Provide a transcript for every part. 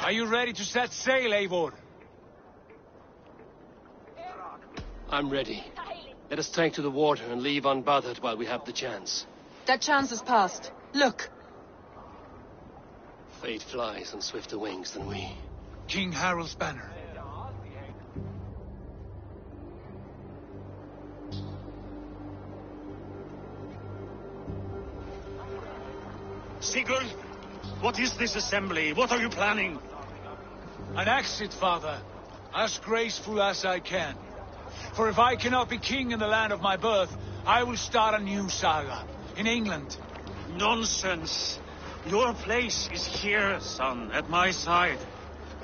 Are you ready to set sail, Eivor? I'm ready. Let us take to the water and leave unbothered while we have the chance. That chance is past. Look. Fate flies on swifter wings than we. King Harald's banner. Sigurd, what is this assembly? What are you planning? An exit, father. As graceful as I can. For if I cannot be king in the land of my birth, I will start a new saga. In England. Nonsense. Your place is here, son, at my side.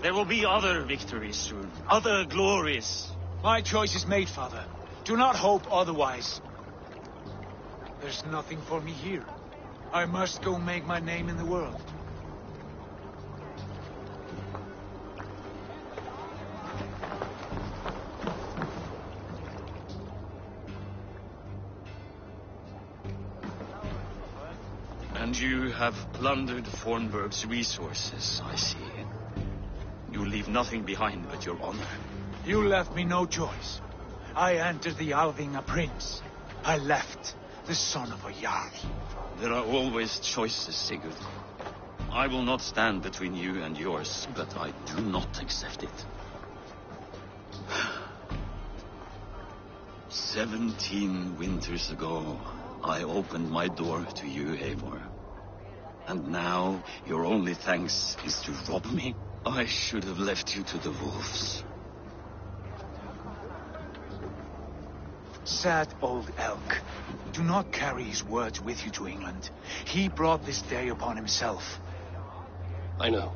There will be other victories soon. Other glories. My choice is made, father. Do not hope otherwise. There's nothing for me here. I must go make my name in the world. And you have plundered Fornburg's resources, I see. You leave nothing behind but your honor. You left me no choice. I entered the Alving a prince. I left the son of a Jarl. There are always choices, Sigurd. I will not stand between you and yours, but I do not accept it. 17 winters ago, I opened my door to you, Eivor. And now, your only thanks is to rob me? I should have left you to the wolves. Sad old elk. Do not carry his words with you to England. He brought this day upon himself. I know.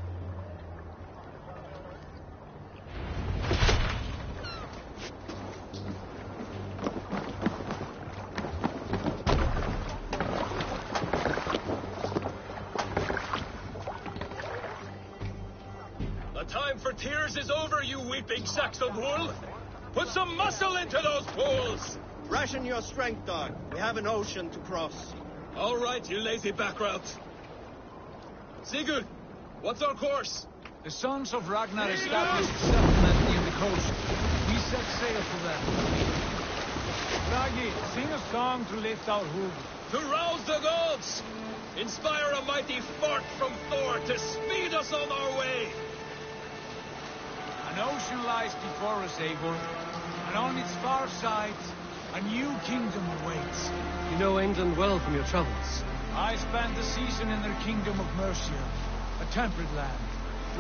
The time for tears is over, you weeping sacks of wool! Put some muscle into those pools! Ration your strength, dog. We have an ocean to cross. All right, you lazy backrobs. Sigurd, what's our course? The sons of Ragnar established a settlement near the coast. We set sail for them. Bragi, sing a song to lift our hoof. To rouse the gods! Inspire a mighty fart from Thor to speed us on our way! An ocean lies before us, Eivor, and on its far side, a new kingdom awaits. You know England well from your travels. I spent the season in their kingdom of Mercia, a temperate land,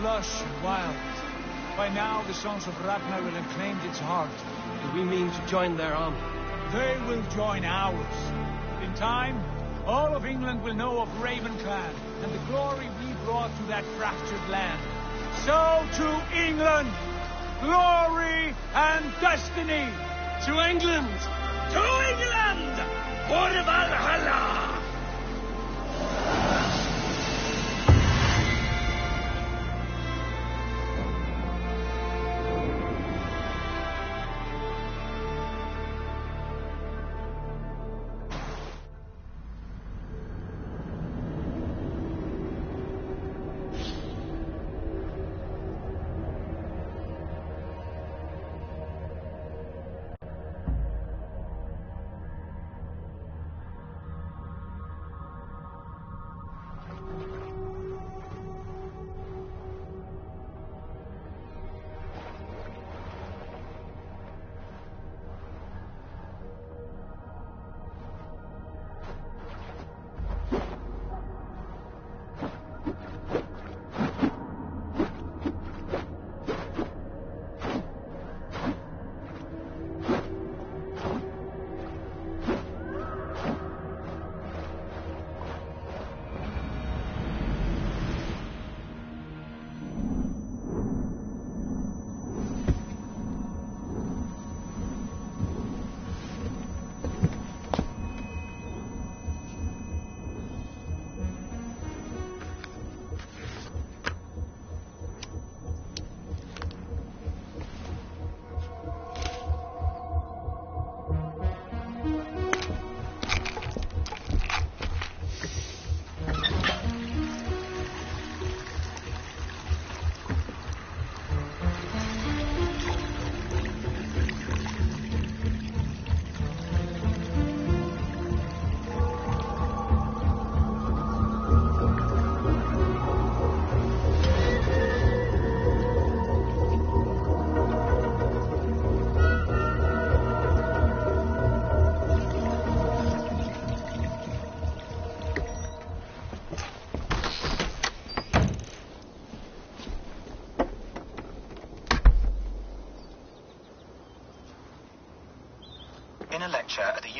lush and wild. By now, the sons of Ragnar will have claimed its heart. Do we mean to join their army? They will join ours. In time, all of England will know of Ravenclan and the glory we brought to that fractured land. So to England, glory and destiny! To England! To England! For Valhalla!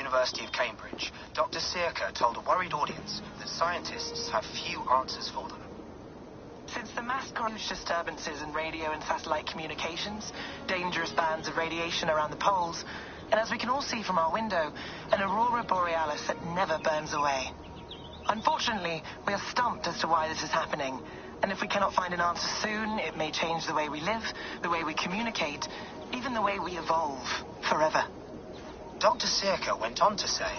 University of Cambridge, Dr. Sirka told a worried audience that scientists have few answers for them. Since the mass grunge disturbances in radio and satellite communications, dangerous bands of radiation around the poles, and as we can all see from our window, an aurora borealis that never burns away. Unfortunately, we are stumped as to why this is happening, and if we cannot find an answer soon, it may change the way we live, the way we communicate, even the way we evolve, forever. Dr. Sirka went on to say,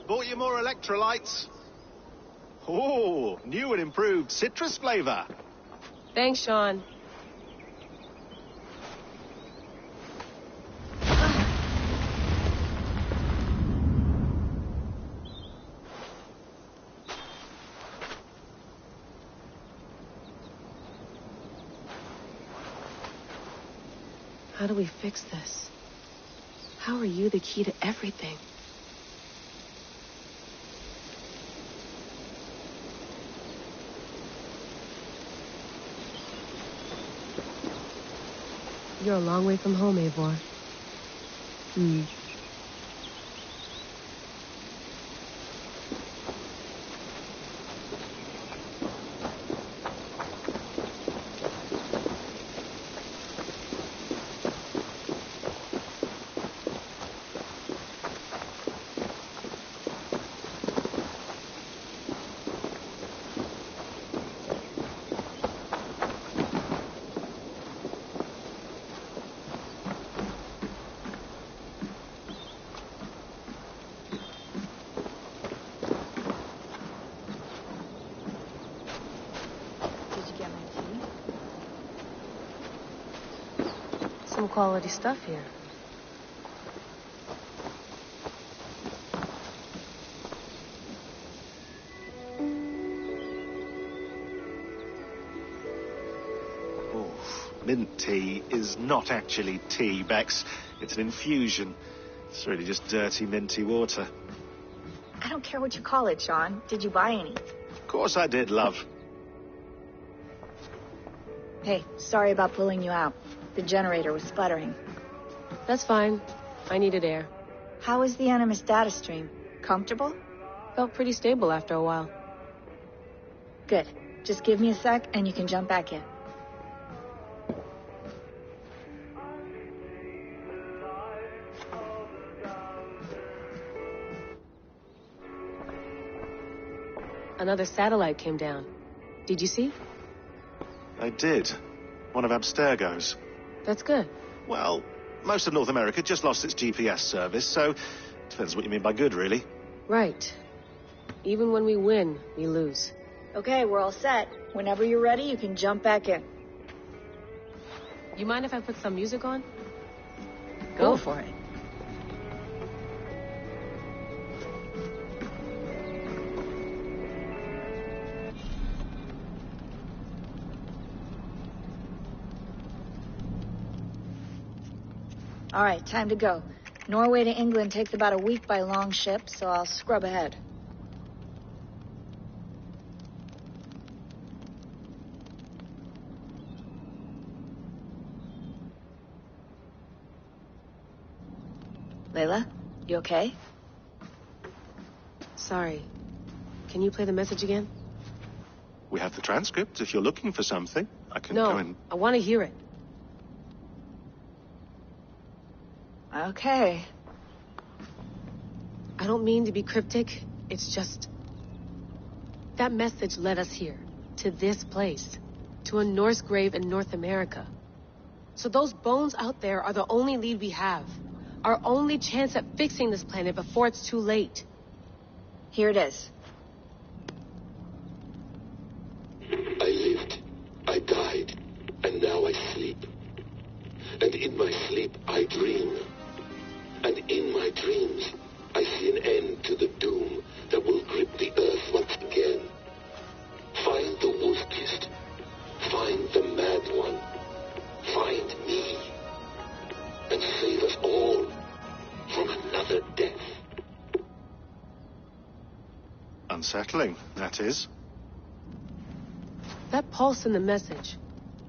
Bought you more electrolytes? Oh, new and improved citrus flavor. Thanks, Sean. How do we fix this? How are you the key to everything? You're a long way from home, Eivor. Some quality stuff here. Mint tea is not actually tea, Bex. It's an infusion. It's really just dirty, minty water. I don't care what you call it, Sean. Did you buy any? Of course I did, love. Hey, sorry about pulling you out. The generator was sputtering. That's fine. I needed air. How was the Animus data stream? Comfortable? Felt pretty stable after a while. Good. Just give me a sec and you can jump back in. Another satellite came down. Did you see? I did. One of Abstergo's. That's good. Well, most of North America just lost its GPS service, so depends what you mean by good, really. Right. Even when we win, we lose. Okay, we're all set. Whenever you're ready, you can jump back in. You mind if I put some music on? Go for it. All right, time to go. Norway to England takes about a week by long ship, so I'll scrub ahead. Layla, you okay? Sorry. Can you play the message again? We have the transcript. If you're looking for something, I can No, go and... I want to hear it. Okay. I don't mean to be cryptic. It's just... that message led us here. To this place. To a Norse grave in North America. So those bones out there are the only lead we have. Our only chance at fixing this planet before it's too late. Here it is. I lived, I died, and now I sleep. And in my sleep I dream. And in my dreams I see an end to the doom that will grip the earth once again. Find the wolf-kissed. Find the mad one. Find me. And save us all from another death. Unsettling, that is. That pulse in the message.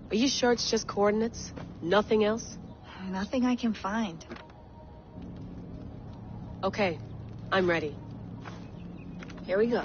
Are you sure it's just coordinates? Nothing else? Nothing I can find. Okay, I'm ready. Here we go.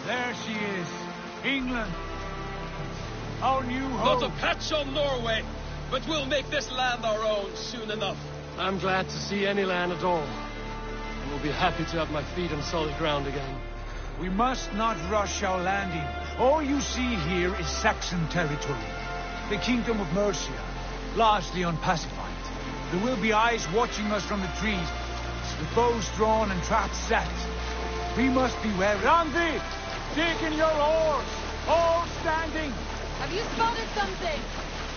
There she is, England. Our new home. Not a patch on Norway, but we'll make this land our own soon enough. I'm glad to see any land at all. And will be happy to have my feet on solid ground again. We must not rush our landing. All you see here is Saxon territory. The Kingdom of Mercia, largely unpacified. There will be eyes watching us from the trees, with bows drawn and traps set. We must beware. Randi! Dig in your oars! All standing! Have you spotted something?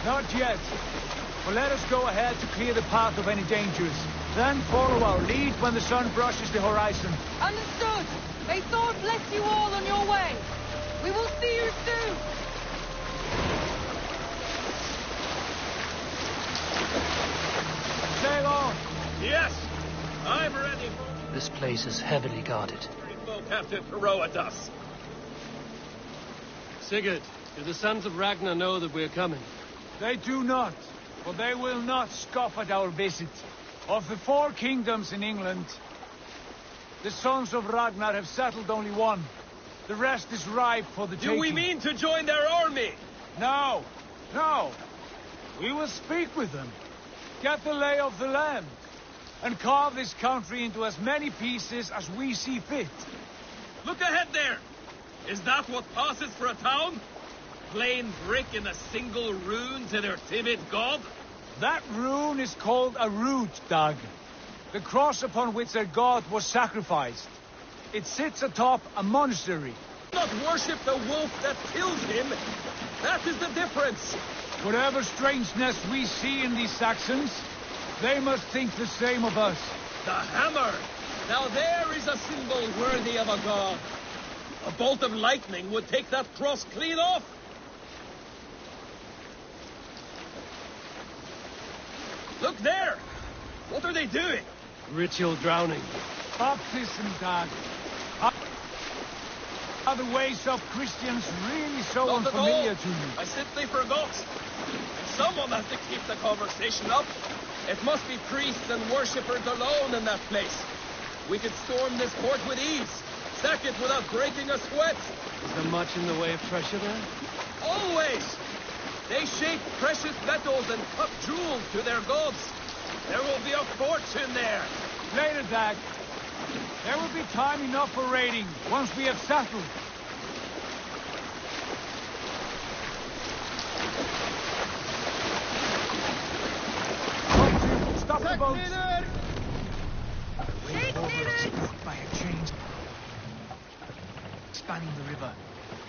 Not yet. But let us go ahead to clear the path of any dangers. Then follow our lead when the sun brushes the horizon. Understood. May Thor bless you all on your way. We will see you soon. Sail on! Yes! I'm ready for... This place is heavily guarded. folk have to throw at us. Sigurd, do the sons of Ragnar know that we're coming? They do not, but they will not scoff at our visit. Of the 4 kingdoms in England, the sons of Ragnar have settled only one. The rest is ripe for the taking. Do we mean to join their army? No, no. We will speak with them, get the lay of the land, and carve this country into as many pieces as we see fit. Look ahead there! Is that what passes for a town? Plain brick in a single rune to their timid god? That rune is called a root, Dag. The cross upon which their god was sacrificed. It sits atop a monastery. Not worship the wolf that killed him. That is the difference. Whatever strangeness we see in these Saxons, they must think the same of us. The hammer! Now there is a symbol worthy of a god. A bolt of lightning would take that cross clean off. Look there! What are they doing? Ritual drowning. Baptism, Dag. Are the ways of Christians really so Not unfamiliar at all. to you? I simply forgot. Someone has to keep the conversation up. It must be priests and worshippers alone in that place. We could storm this port with ease. Sack it without breaking a sweat. Is there much in the way of treasure there? Always! They shape precious metals and cut jewels to their gods. There will be a fortune there. Later, Dag. There will be time enough for raiding once we have settled. Stop the boats! Support by a chain spanning the river.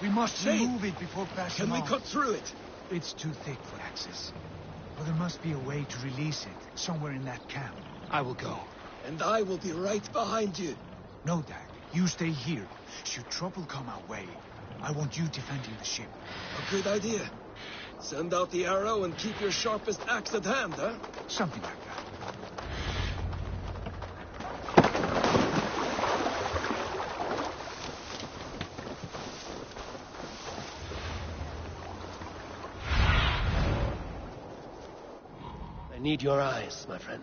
We must remove it before passing Can we on. cut through it? It's too thick for access. But there must be a way to release it, somewhere in that camp. I will go. And I will be right behind you. No, Dag. You stay here. Should trouble come our way, I want you defending the ship. A good idea. Send out the arrow and keep your sharpest axe at hand, huh? Something like that. I need your eyes, my friend.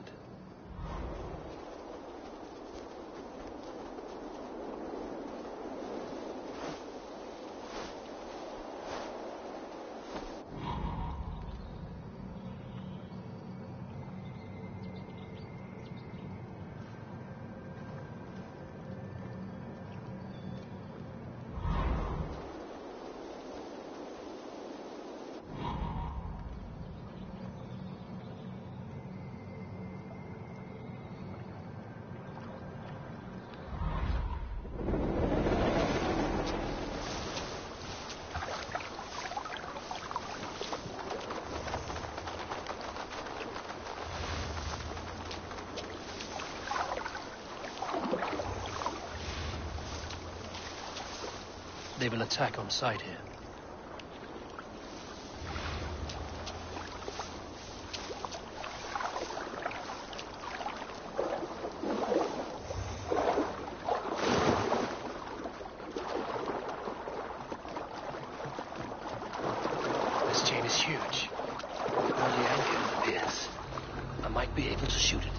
They will attack on sight here. This chain is huge. Where the anchor appears, I might be able to shoot it.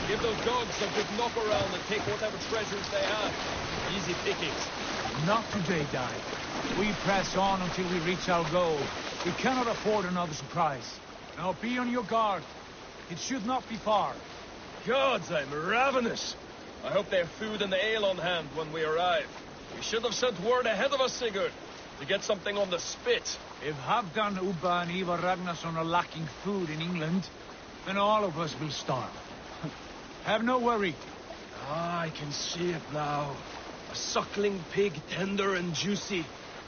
Give those dogs a good knock around and take whatever treasures they have. Easy pickings. Not today, Di. We press on until we reach our goal. We cannot afford another surprise. Now be on your guard. It should not be far. Gods, I'm ravenous. I hope they have food and ale on hand when we arrive. We should have sent word ahead of us, Sigurd, to get something on the spit. If Halfdan, Ubba and Ivar Ragnarsson are lacking food in England, then all of us will starve. Have no worry. Ah, I can see it now. A suckling pig, tender and juicy.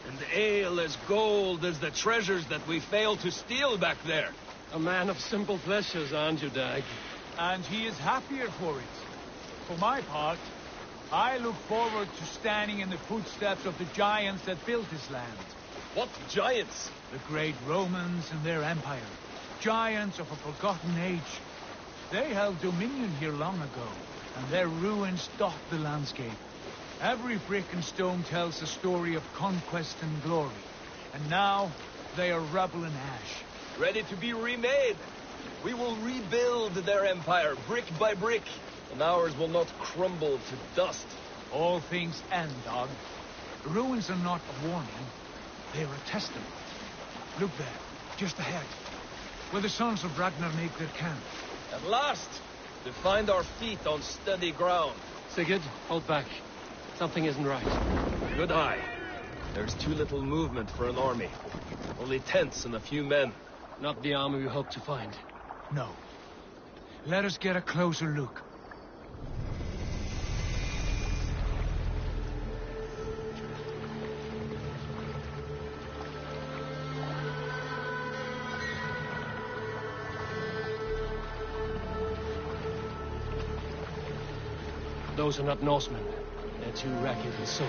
And ale as gold as the treasures that we failed to steal back there. A man of simple pleasures, aren't you, Dag? And he is happier for it. For my part, I look forward to standing in the footsteps of the giants that built this land. What giants? The great Romans and their empire. Giants of a forgotten age. They held dominion here long ago, and their ruins dot the landscape. Every brick and stone tells a story of conquest and glory. And now, they are rubble and ash. Ready to be remade. We will rebuild their empire, brick by brick, and ours will not crumble to dust. All things end, Dog. The ruins are not a warning. They are a testament. Look there, just ahead, where the sons of Ragnar make their camp. At last, to find our feet on steady ground. Sigurd, hold back. Something isn't right. Good eye. There's too little movement for an army. Only tents and a few men. Not the army we hope to find. No. Let us get a closer look. Those are not Norsemen. They're too ragged and soiled.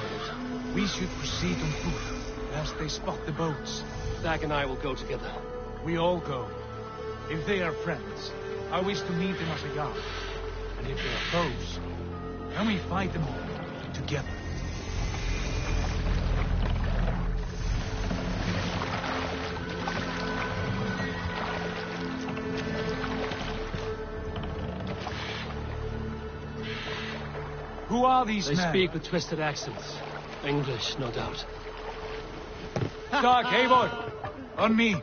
We should proceed on foot, lest they spot the boats. Dag and I will go together. We all go. If they are friends, I wish to meet them as a guard. And if they are foes, then we fight them all together. Who are these men? They speak with twisted accents. English, no doubt. Stark, Eivor! On me!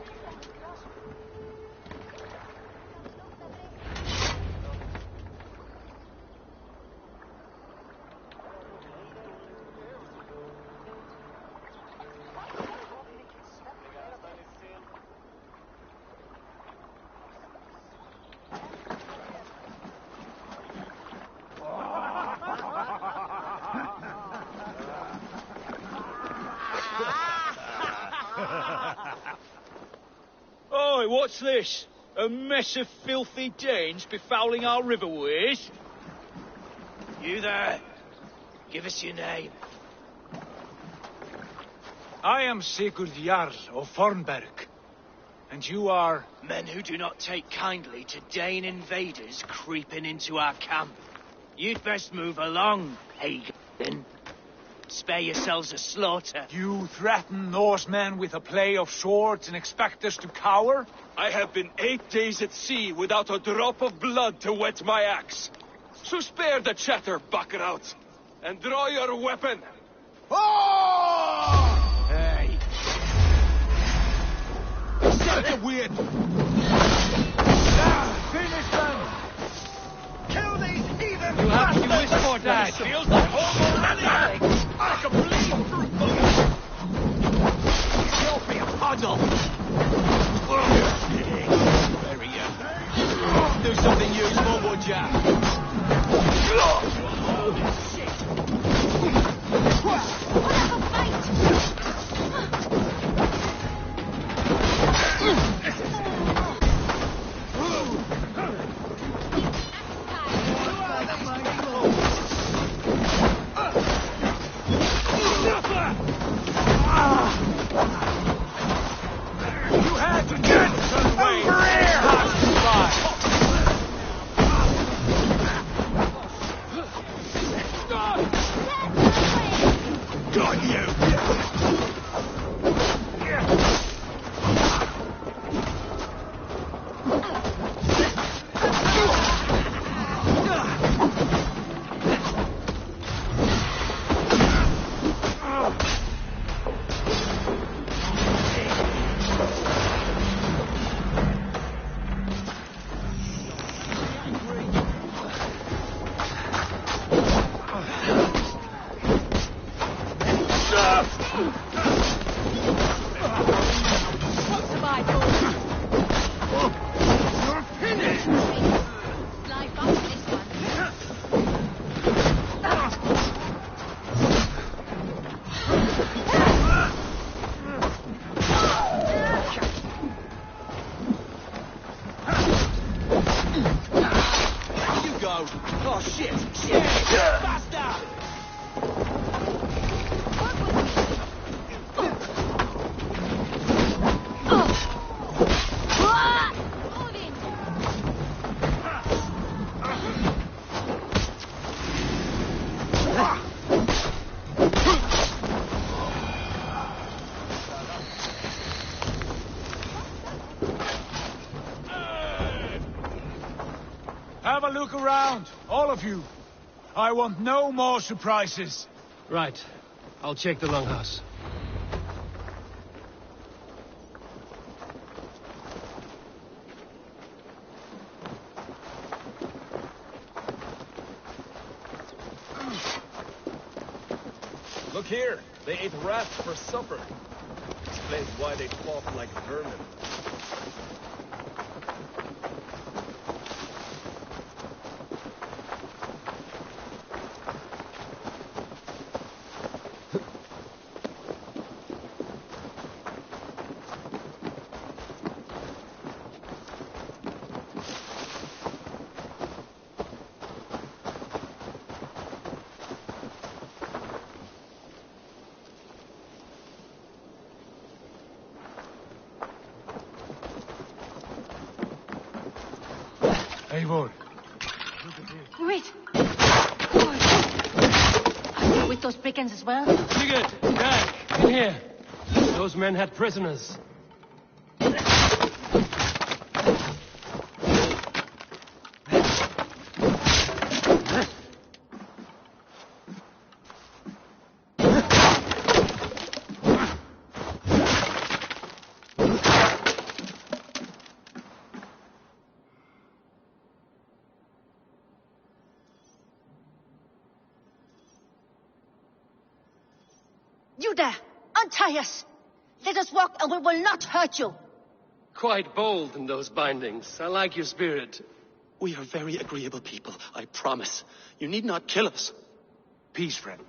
Oi, what's this? A mess of filthy Danes befouling our riverways? You there. Give us your name. I am Sigurd Jarl of Fornberg. And you are... Men who do not take kindly to Dane invaders creeping into our camp. You'd best move along, Hagen. Spare yourselves a slaughter. You threaten Norsemen with a play of swords and expect us to cower? I have been 8 days at sea without a drop of blood to wet my axe. So spare the chatter, Baccarat, and draw your weapon. Oh! Hey. Set the wind! Finish them! Kill these heathen You have to do this for Dad. Feels like home already! I can bleed through them! You'll be a puddle! Bury you. Do something useful, would ya? You had to get over here! Got you! Oh, shit! Shit! Faster! Have a look around, all of you. I want no more surprises. Right. I'll check the longhouse. Look here, they ate rats for supper. Explains why they fought like vermin. Eivor. Wait! Are you with those brigands as well? Sigurd, Dag, in here. Those men had prisoners. You there! Untie us! Let us walk and we will not hurt you! Quite bold in those bindings. I like your spirit. We are very agreeable people, I promise. You need not kill us. Peace, friend.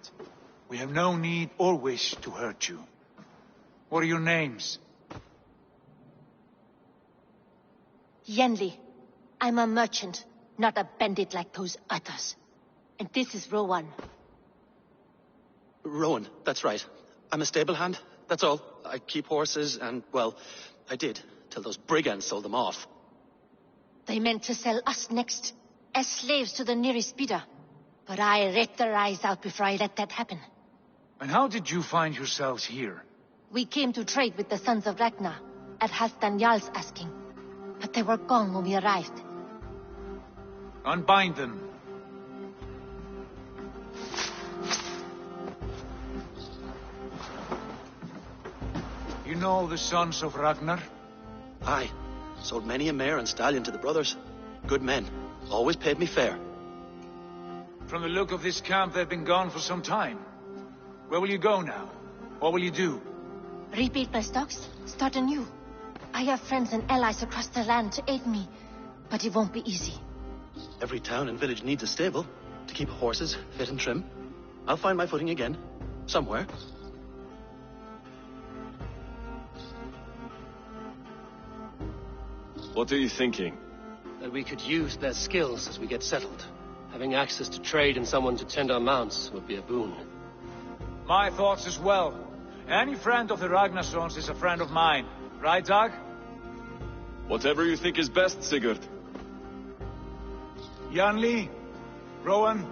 We have no need or wish to hurt you. What are your names? Yenli. I'm a merchant, not a bandit like those others. And this is Rowan. Rowan, that's right. I'm a stable hand, that's all. I keep horses and, well, I did, till those brigands sold them off. They meant to sell us next, as slaves to the nearest bidder. But I ripped their eyes out before I let that happen. And how did you find yourselves here? We came to trade with the sons of Ragnar, at Halfdan Jarl's asking. But they were gone when we arrived. Unbind them. You know the sons of Ragnar? Aye. Sold many a mare and stallion to the brothers. Good men. Always paid me fair. From the look of this camp, they've been gone for some time. Where will you go now? What will you do? Rebuild my stocks, start anew. I have friends and allies across the land to aid me, but it won't be easy. Every town and village needs a stable to keep horses fit and trim. I'll find my footing again. Somewhere. What are you thinking? That we could use their skills as we get settled. Having access to trade and someone to tend our mounts would be a boon. My thoughts as well. Any friend of the Ragnarsons is a friend of mine. Right, Dag? Whatever you think is best, Sigurd. Janli, Rowan,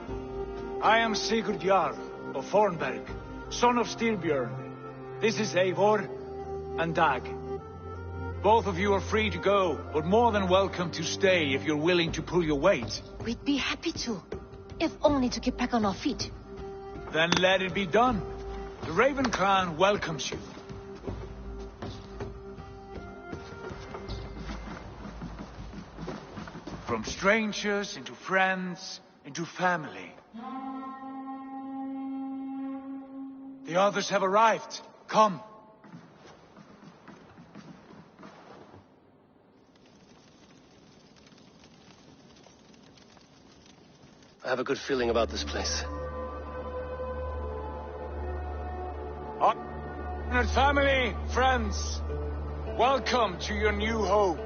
I am Sigurd Jarl of Thornberg, son of Styrbjörn. This is Eivor and Dag. Both of you are free to go, but more than welcome to stay if you're willing to pull your weight. We'd be happy to, if only to get back on our feet. Then let it be done. The Raven clan welcomes you. From strangers into friends, into family. The others have arrived. Come. I have a good feeling about this place. Honored family, friends, welcome to your new home.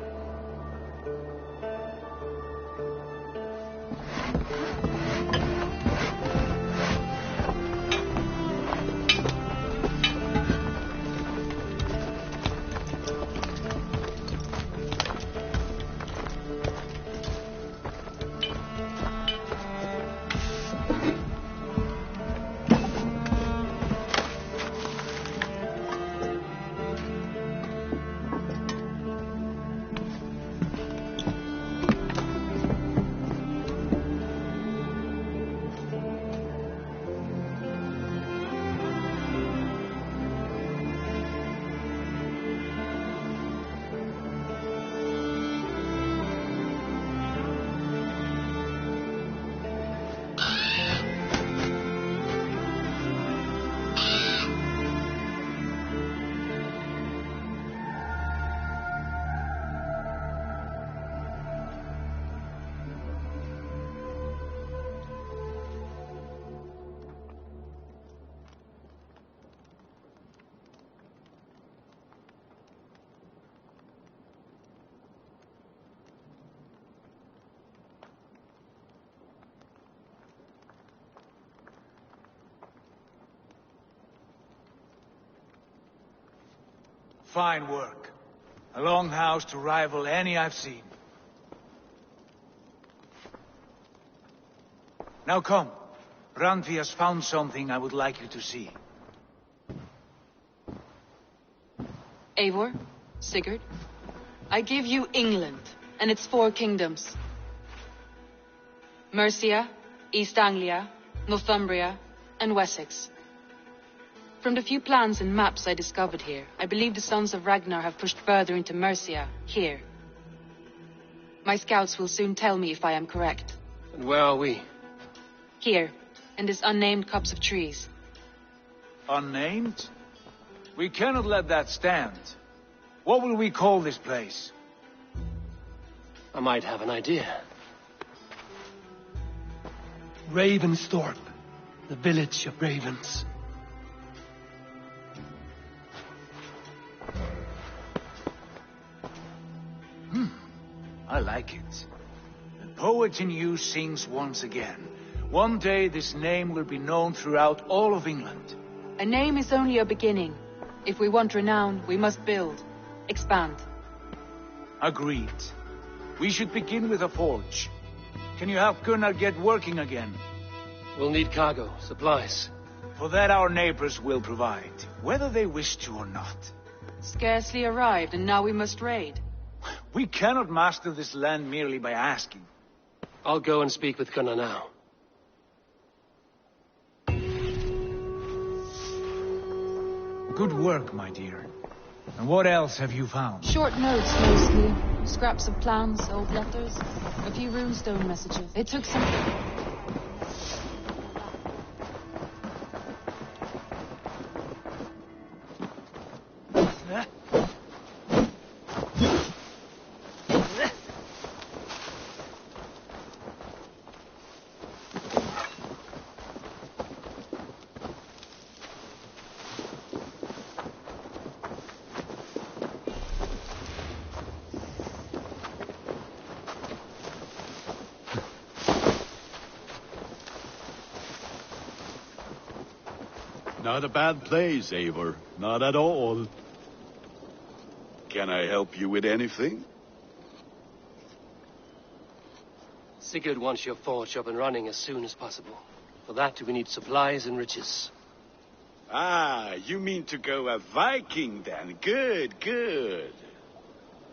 Fine work. A longhouse to rival any I've seen. Now come. Randvi has found something I would like you to see. Eivor, Sigurd, I give you England and its 4 kingdoms. Mercia, East Anglia, Northumbria, and Wessex. From the few plans and maps I discovered here, I believe the Sons of Ragnar have pushed further into Mercia, here. My scouts will soon tell me if I am correct. And where are we? Here, in this unnamed copse of trees. Unnamed? We cannot let that stand. What will we call this place? I might have an idea. Ravensthorpe, the village of ravens. I like it. The poet in you sings once again. One day this name will be known throughout all of England. A name is only a beginning. If we want renown, we must build, expand. Agreed. We should begin with a forge. Can you help Gunnar get working again? We'll need cargo, supplies. For that our neighbors will provide, whether they wish to or not. Scarcely arrived, and now we must raid. We cannot master this land merely by asking. I'll go and speak with Gunnar now. Good work, my dear. And what else have you found? Short notes, mostly. Scraps of plans, old letters, a few runestone messages. It took some... Not a bad place, Eivor. Not at all. Can I help you with anything? Sigurd wants your forge up and running as soon as possible. For that, we need supplies and riches. Ah, you mean to go a Viking then? Good, good.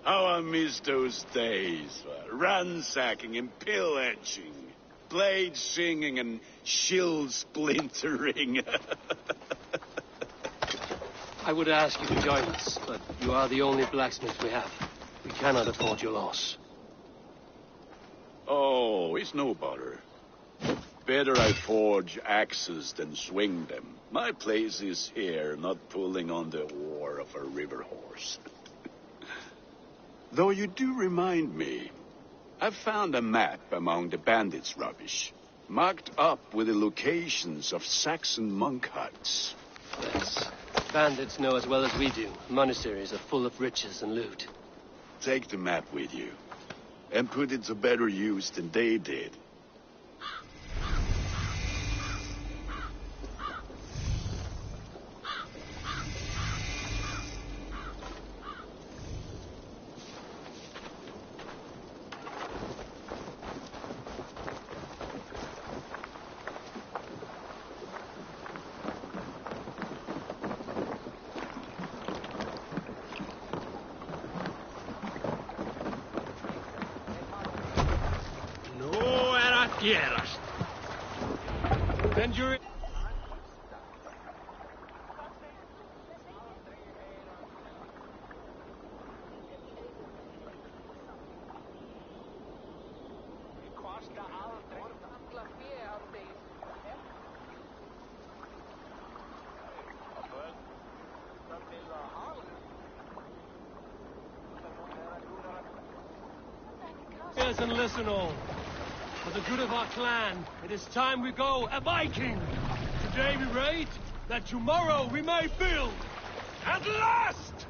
How I miss those days. Ransacking and pillaging. Blade singing and shield splintering. I would ask you to join us, but you are the only blacksmith we have. We cannot afford your loss. Oh, it's no bother. Better I forge axes than swing them. My place is here, not pulling on the oar of a river horse. Though you do remind me, I found a map among the bandits' rubbish, marked up with the locations of Saxon monk huts. Yes. Bandits know as well as we do. Monasteries are full of riches and loot. Take the map with you, and put it to better use than they did. And listen all. For the good of our clan, it is time we go a Viking. Today we raid, that tomorrow we may build. At last!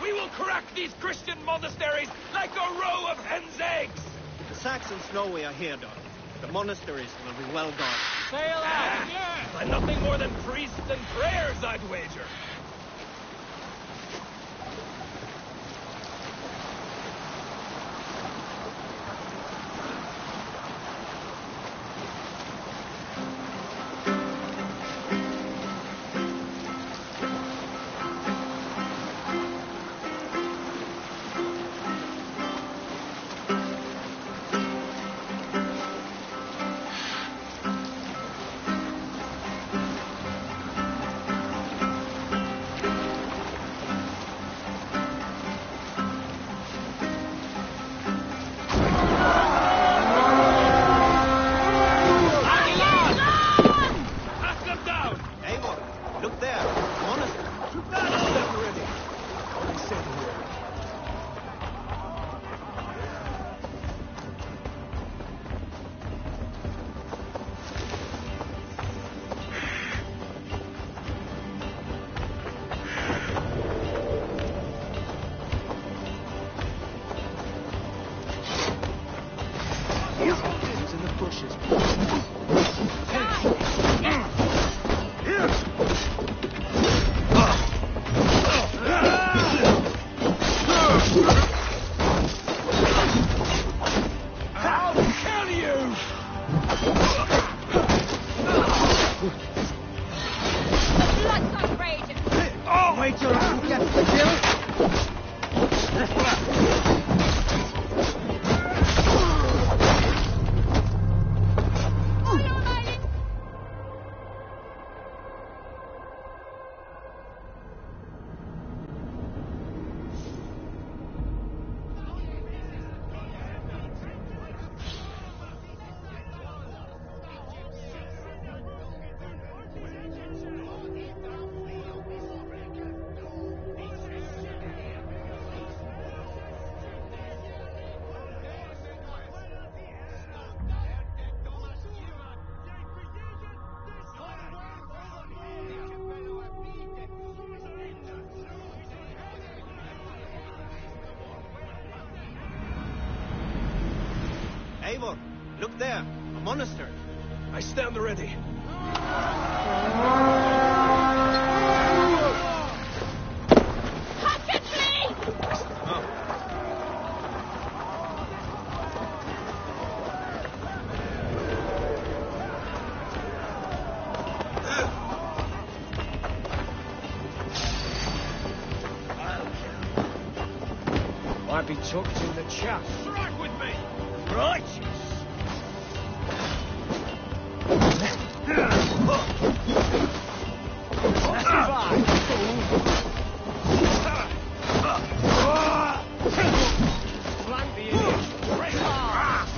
We will crack these Christian monasteries like a row of hen's eggs! The Saxons know we are here, Doc. The monasteries will be well guarded. Sail out! By nothing more than priests and prayers, I'd wager. Eivor, look there, a monastery. I stand ready. Might be tucked in the chaff. Strike with me! Righteous! Flank the idiot! Break hard!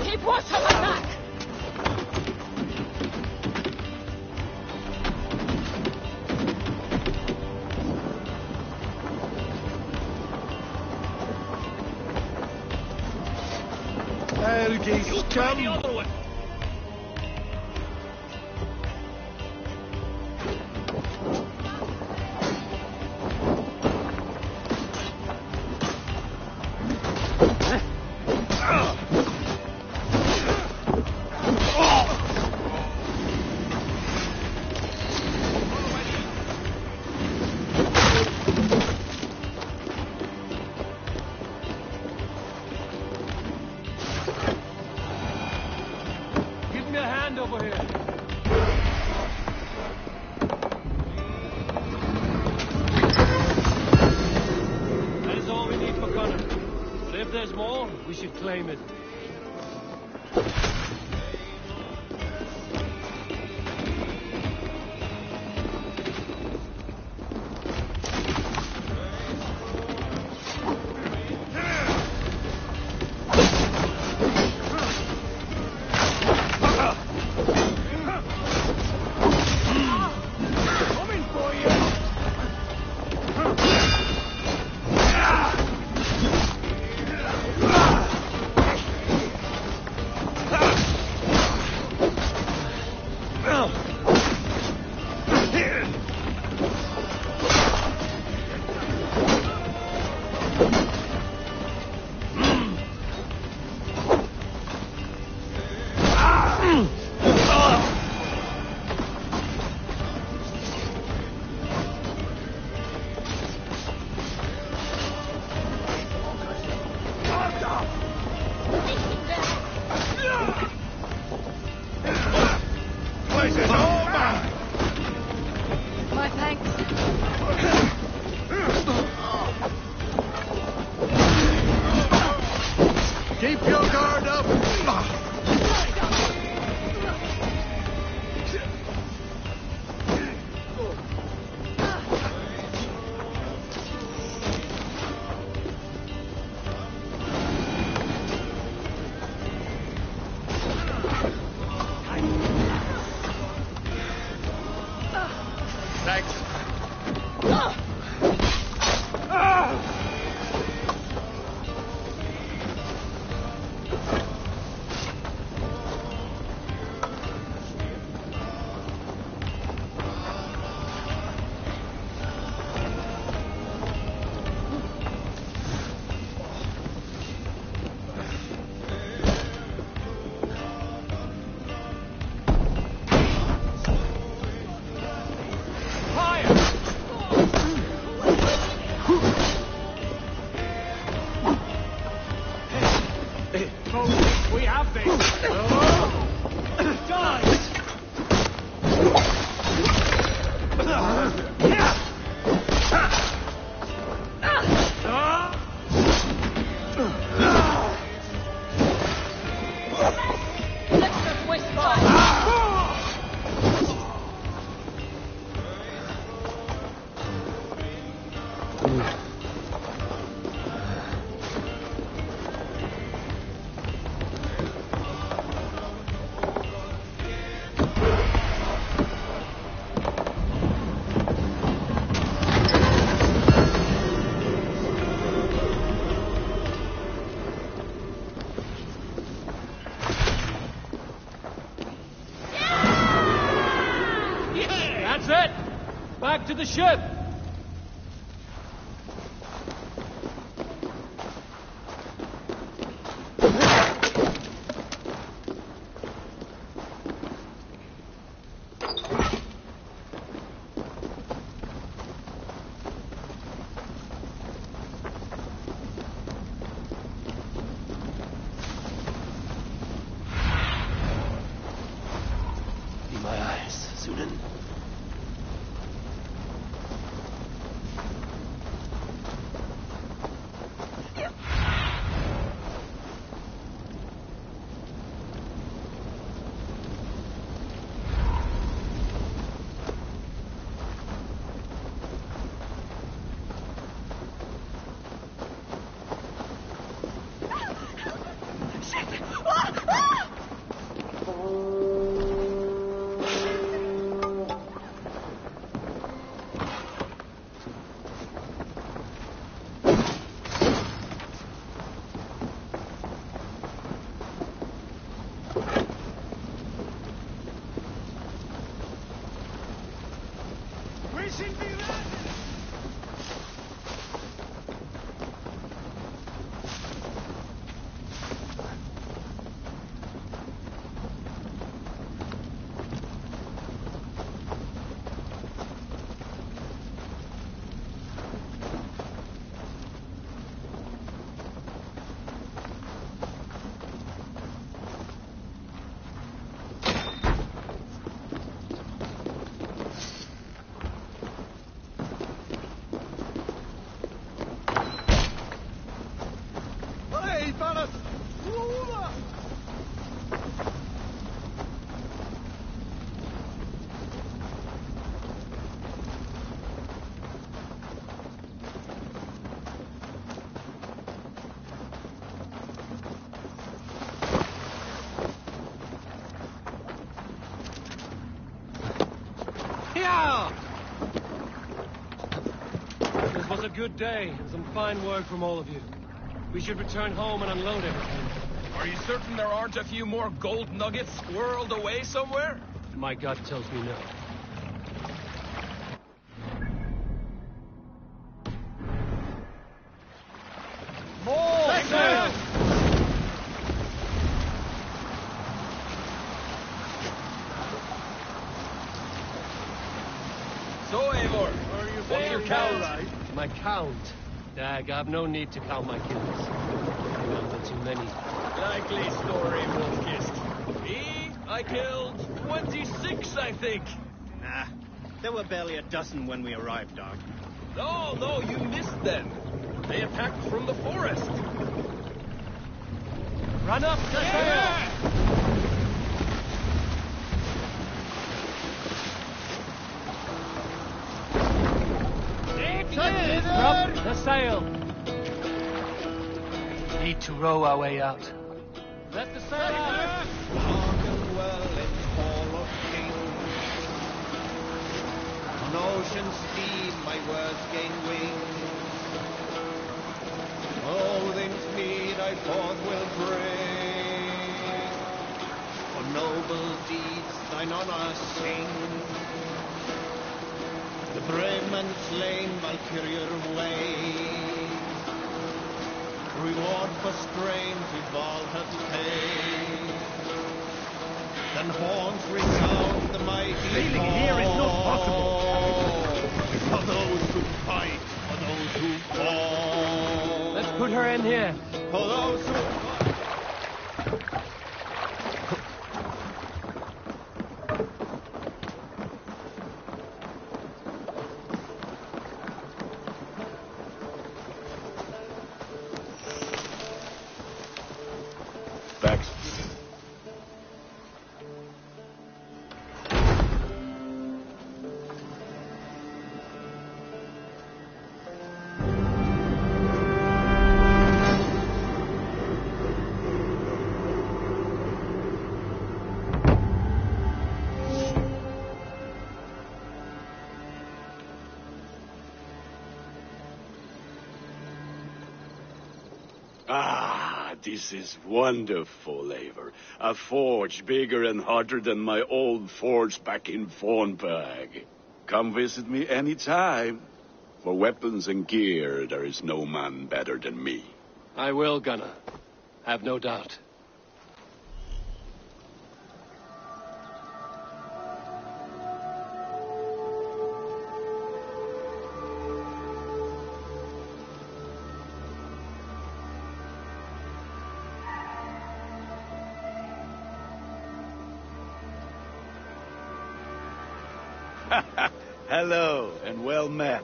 Keep watch on my back! You try the other way. Give me a hand over here. That is all we need for Connor. But if there's more, we should claim it. That's it! Back to the ship! This was a good day, and some fine work from all of you. We should return home and unload everything. Are you certain there aren't a few more gold nuggets squirreled away somewhere? My gut tells me no. More! Let's sail! So, Eivor, what's your count? My count? Dag, I've no need to count my kills. I number too many. Likely story, Wolfkist. Me, I killed 26, I think. Nah, there were barely a dozen when we arrived, Dog. No, you missed them. They attacked from the forest. Run up the sail! Drop the sail! Need to row our way out. Let the sail out! Long and well in hall of kings. On ocean steam my words gain wings. Loathing's mead I forth will bring. For noble deeds thine honor sing. The brave men slain Valkyrier way. Reward for strain to Valhalla's pain. Then horns resound the mighty Sailing call. here is not possible. For those who fight, for those who fall. Let's put her in here. For those who... Thanks. This is wonderful, Eivor. A forge bigger and hotter than my old forge back in Vornberg. Come visit me any time. For weapons and gear, there is no man better than me. I will, Gunnar. Have no doubt. Hello, and well met.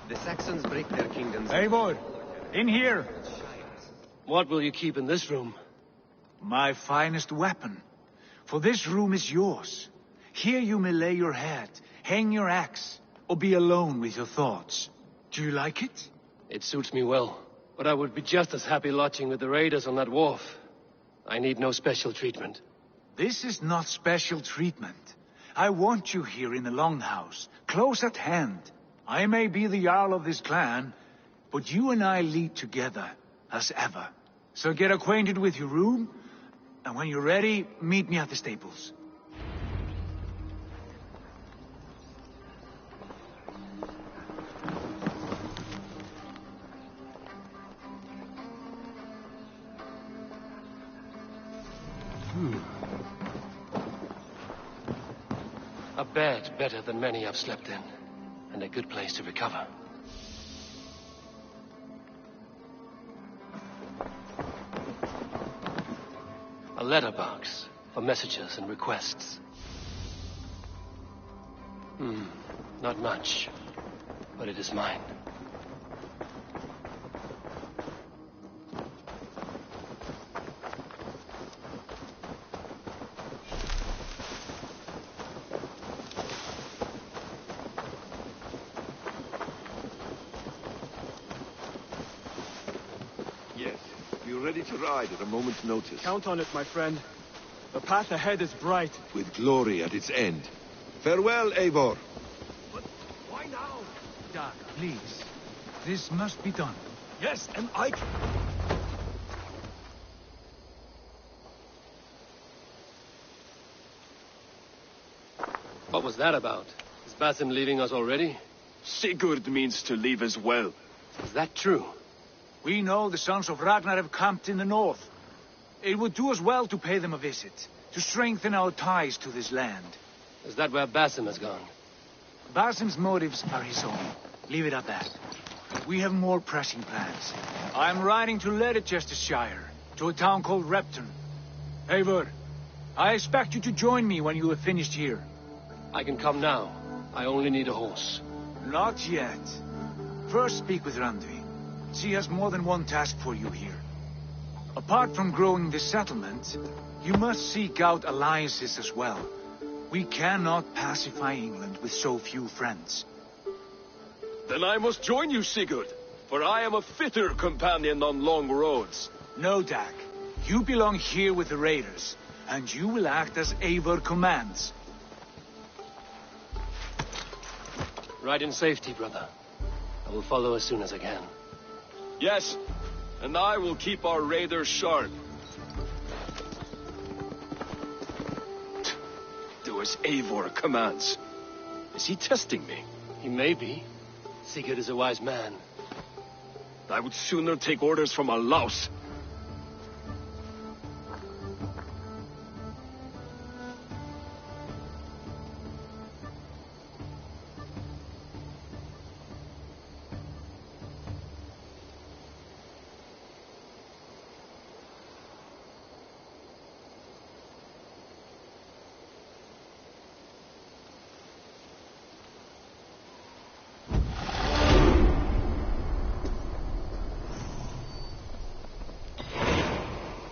The Saxons break their kingdoms. Eivor, in here. What will you keep in this room? My finest weapon. For this room is yours. Here you may lay your head, hang your axe, or be alone with your thoughts. Do you like it? It suits me well, but I would be just as happy lodging with the raiders on that wharf. I need no special treatment. This is not special treatment. I want you here in the Longhouse, close at hand. I may be the Jarl of this clan, but you and I lead together, as ever. So get acquainted with your room, and when you're ready, meet me at the stables. A bed better than many I've slept in, and a good place to recover. A letterbox for messages and requests. Not much, but it is mine. Yes, we're ready to ride at a moment's notice. Count on it, my friend. The path ahead is bright. With glory at its end. Farewell, Eivor. But why now? Dag, please. This must be done. Yes, and I... What was that about? Is Basim leaving us already? Sigurd means to leave as well. Is that true? We know the sons of Ragnar have camped in the north. It would do us well to pay them a visit, to strengthen our ties to this land. Is that where Basim has gone? Basim's motives are his own. Leave it at that. We have more pressing plans. I'm riding to Leicestershire, to a town called Repton. Eivor, I expect you to join me when you have finished here. I can come now. I only need a horse. Not yet. First speak with Randvi. She has more than one task for you here. Apart from growing this settlement, you must seek out alliances as well. We cannot pacify England with so few friends. Then I must join you, Sigurd, for I am a fitter companion on long roads. No, Dag. You belong here with the raiders, and you will act as Eivor commands. Ride in safety, brother. I will follow as soon as I can. Yes, and I will keep our raiders sharp. Do as Eivor commands. Is he testing me? He may be. Sigurd is a wise man. I would sooner take orders from a louse.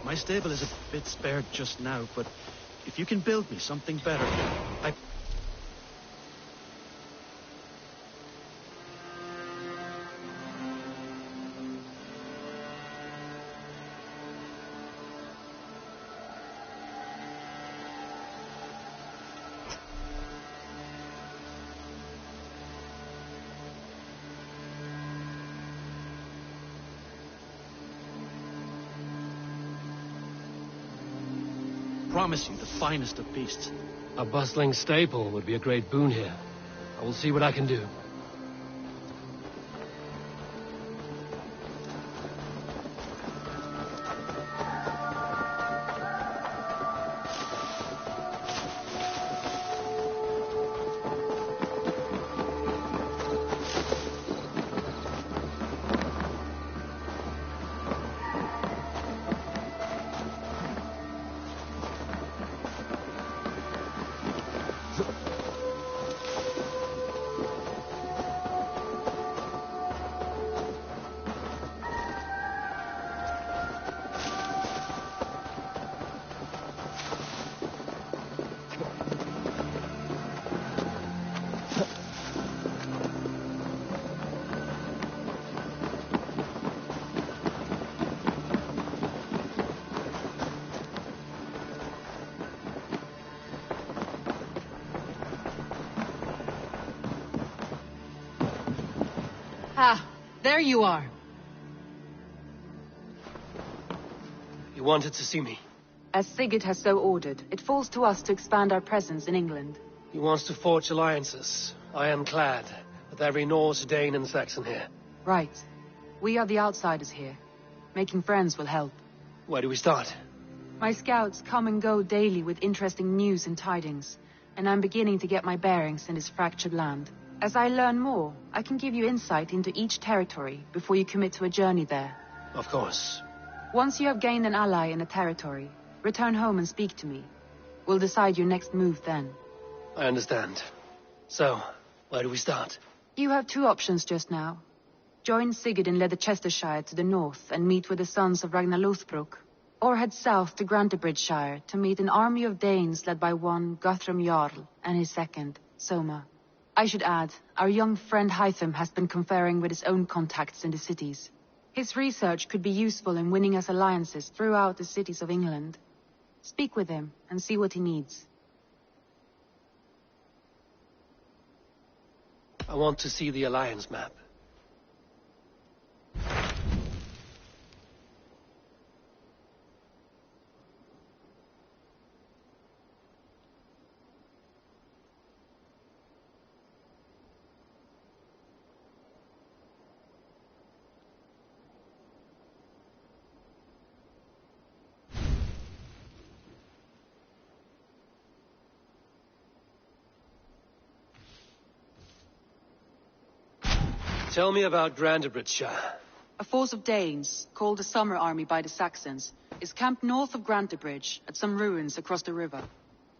My stable is a bit spared just now, but if you can build me something better, promise you the finest of beasts. A bustling stable would be a great boon here. I will see what I can do. Ah, there you are. You wanted to see me? As Sigurd has so ordered, it falls to us to expand our presence in England. He wants to forge alliances. I am glad, with every Norse, Dane, and Saxon here. Right. We are the outsiders here. Making friends will help. Where do we start? My scouts come and go daily with interesting news and tidings, and I'm beginning to get my bearings in this fractured land. As I learn more, I can give you insight into each territory before you commit to a journey there. Of course. Once you have gained an ally in a territory, return home and speak to me. We'll decide your next move then. I understand. So, where do we start? You have two options just now. Join Sigurd in Leicestershire to the north and meet with the sons of Ragnar Lothbrok. Or head south to Grantebridgeshire to meet an army of Danes led by one Guthrum Jarl and his second, Soma. I should add, our young friend Hytham has been conferring with his own contacts in the cities. His research could be useful in winning us alliances throughout the cities of England. Speak with him and see what he needs. I want to see the Alliance map. Tell me about Grantebridgeshire. A force of Danes, called the Summer Army by the Saxons, is camped north of Grantebridge at some ruins across the river.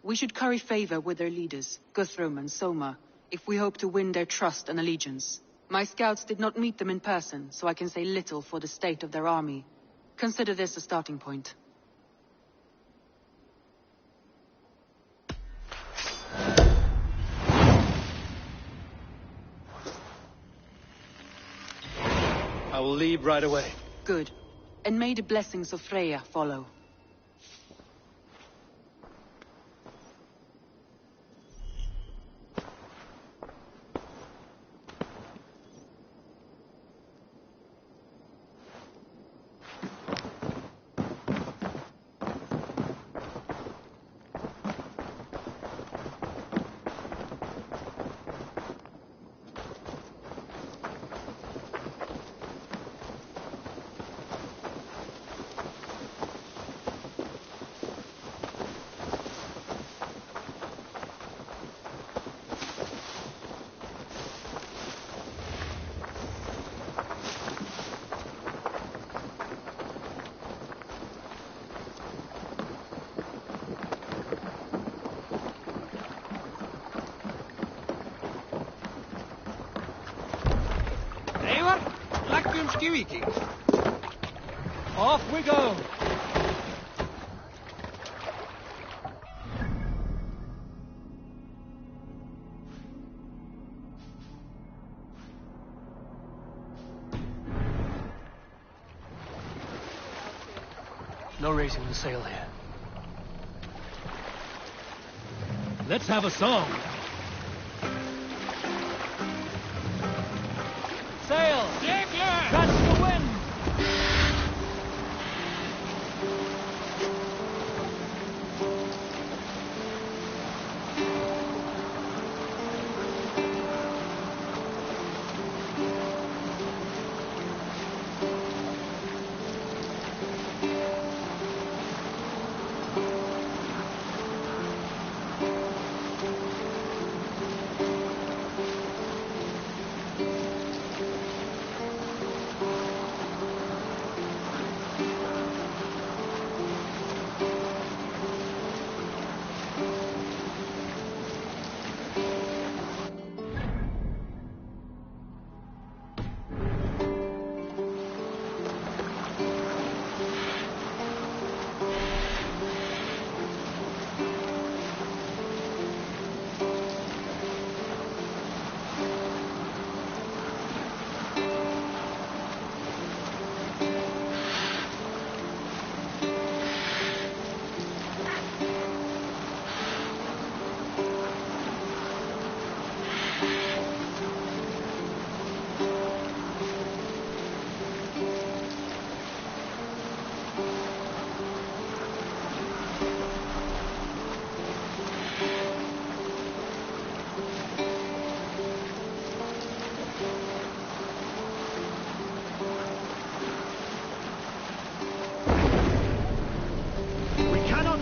We should curry favor with their leaders, Guthrum and Soma, if we hope to win their trust and allegiance. My scouts did not meet them in person, so I can say little for the state of their army. Consider this a starting point. I will leave right away. Good. And may the blessings of Freya follow. Off we go! No raising the sail here. Let's have a song. Sail! Catch the wind!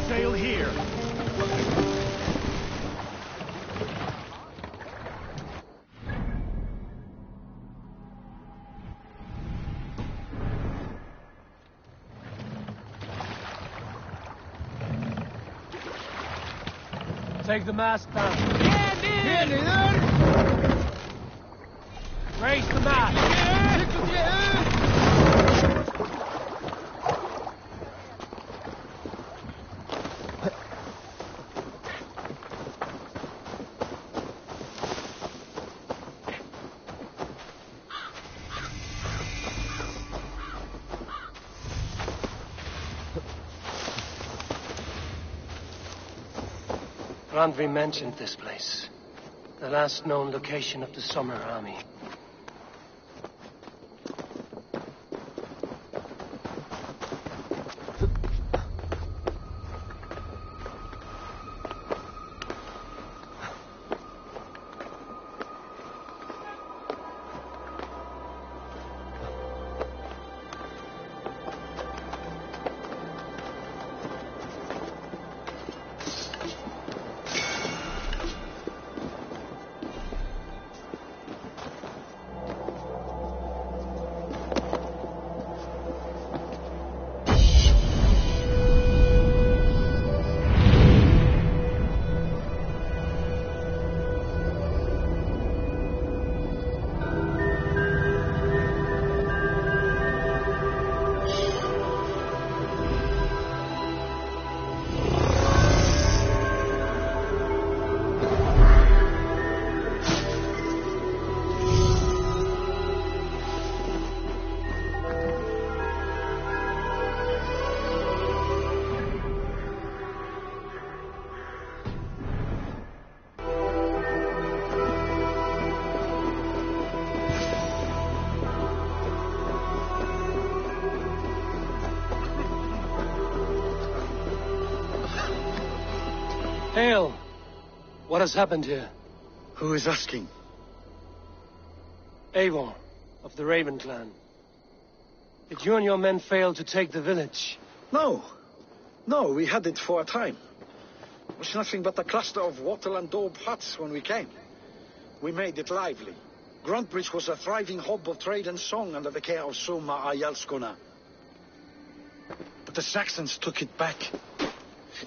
Sail here. Take the mast down. Raise the mast. Randvi mentioned this place. The last known location of the Summer Army. Hail! What has happened here? Who is asking? Eivor, of the Raven clan. Did you and your men fail to take the village? No. No, we had it for a time. It was nothing but a cluster of wattle and daub huts when we came. We made it lively. Gruntbridge was a thriving hub of trade and song under the care of Soma Ayalskona. But the Saxons took it back.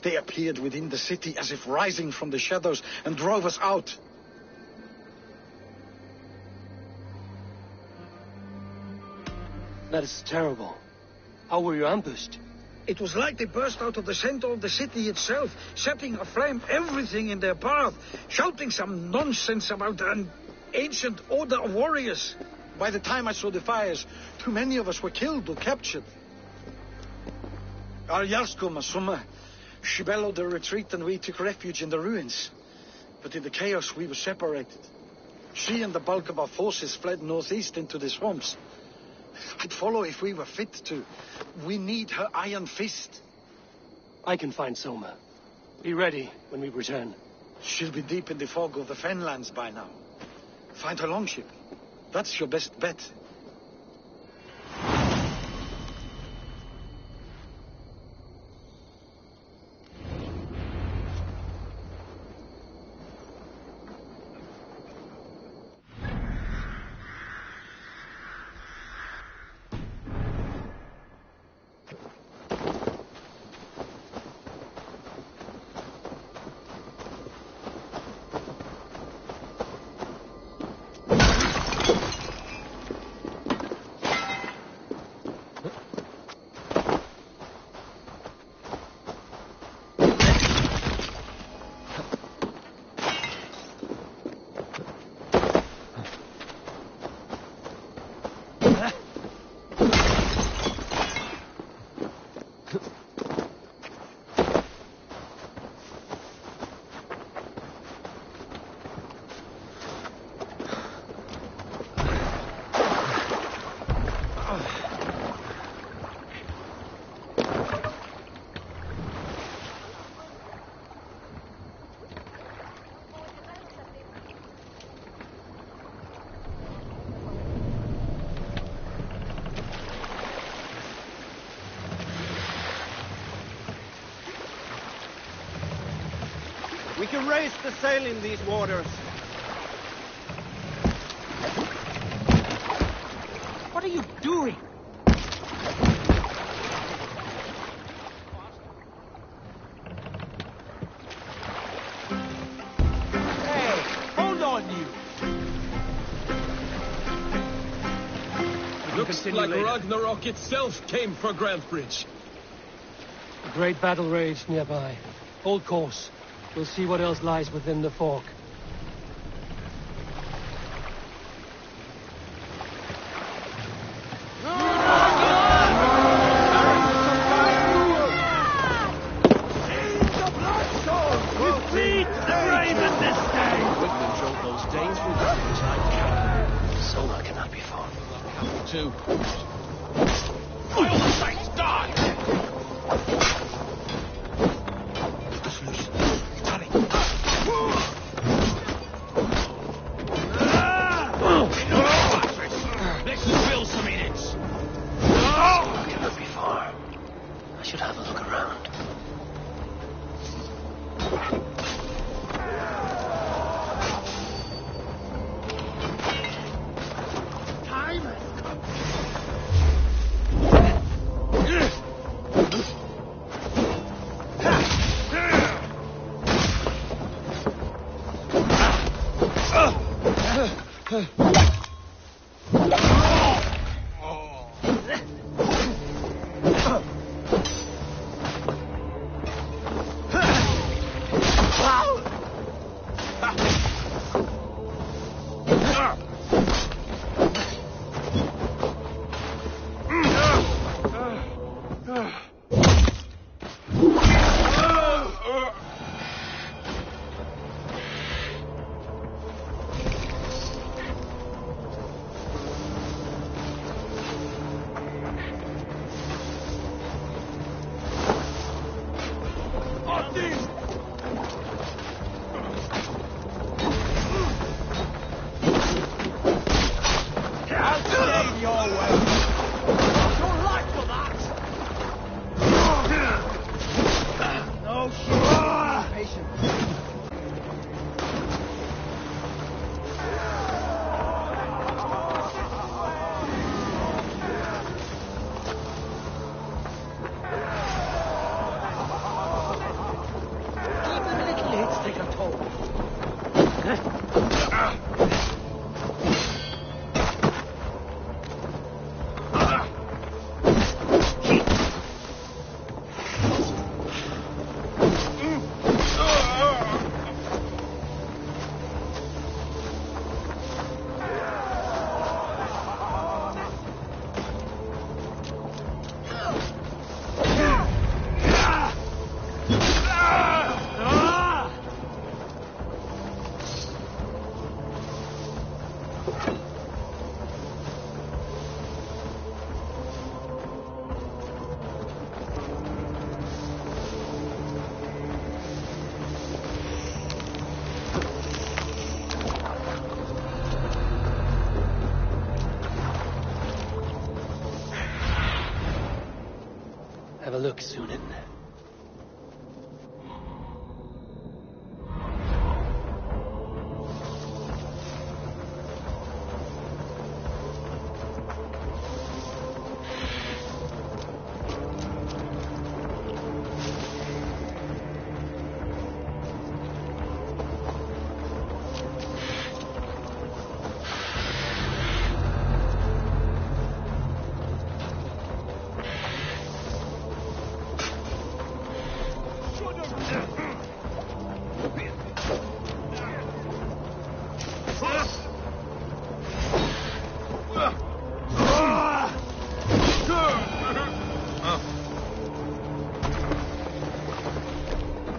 They appeared within the city as if rising from the shadows and drove us out. That is terrible. How were you ambushed? It was like they burst out of the center of the city itself, setting aflame everything in their path, shouting some nonsense about an ancient order of warriors. By the time I saw the fires, too many of us were killed or captured. Our Yarskoma, Soma, she bellowed a retreat and we took refuge in the ruins. But in the chaos we were separated. She and the bulk of our forces fled northeast into the swamps. I'd follow if we were fit to. We need her iron fist. I can find Soma. Be ready when we return. She'll be deep in the fog of the Fenlands by now. Find her longship. That's your best bet. We can raise the sail in these waters. What are you doing? Hey, hold on, you! Looks like Ragnarok itself came for Grantbridge. A great battle raged nearby. Hold course. We'll see what else lies within the fog. The blood soul will feed the raven this day! sonar cannot be far. Two. Oil the sights, die! Lucas, loose. Johnny. This is Bill some minutes. Sonar cannot be far. I should have a look around. Have a look, Sunan.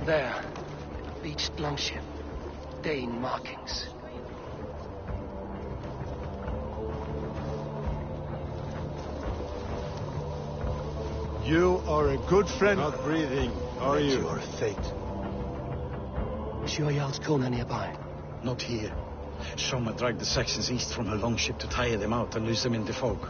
There. Beached longship. Dane markings. You are a good friend. Not breathing, are you? Your fate. Is your Jarl's Kona nearby? Not here. Soma dragged the Saxons east from her longship to tire them out and lose them in the fog.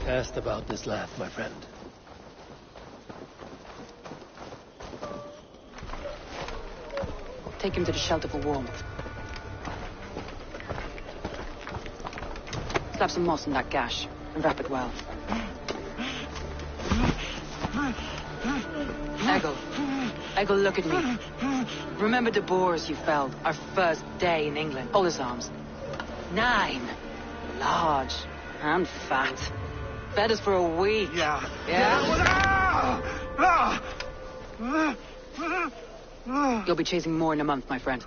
Cast about this laugh, my friend. Take him to the shelter for warmth. Slap some moss in that gash, and wrap it well. Eggle, look at me. Remember the boars you felled, our first day in England? Hold his arms. 9. Large and fat. Fed us for a week. Yeah. You'll be chasing more in a month, my friend.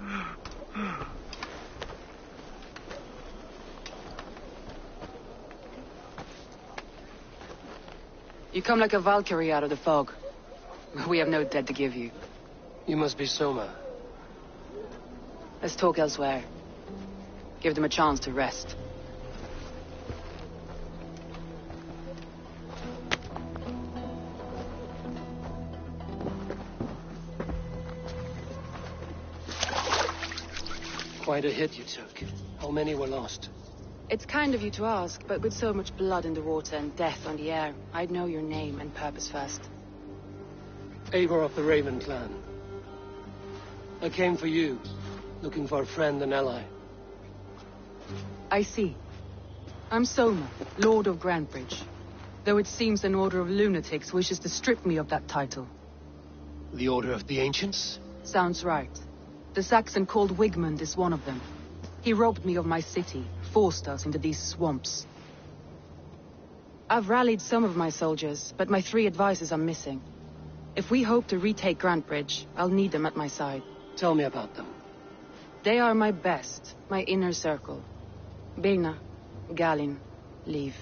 You come like a Valkyrie out of the fog. We have no dead to give you. You must be Soma. Let's talk elsewhere. Give them a chance to rest. Quite a hit you took. How many were lost? It's kind of you to ask, but with so much blood in the water and death on the air, I'd know your name and purpose first. Eivor of the Raven clan. I came for you, looking for a friend and ally. I see. I'm Soma, Lord of Grantebridge. Though it seems an order of lunatics wishes to strip me of that title. The Order of the Ancients? Sounds right. The Saxon called Wigmund is one of them. He robbed me of my city, forced us into these swamps. I've rallied some of my soldiers, but my 3 advisors are missing. If we hope to retake Grantebridge, I'll need them at my side. Tell me about them. They are my best, my inner circle. Birna, Galin, Leif.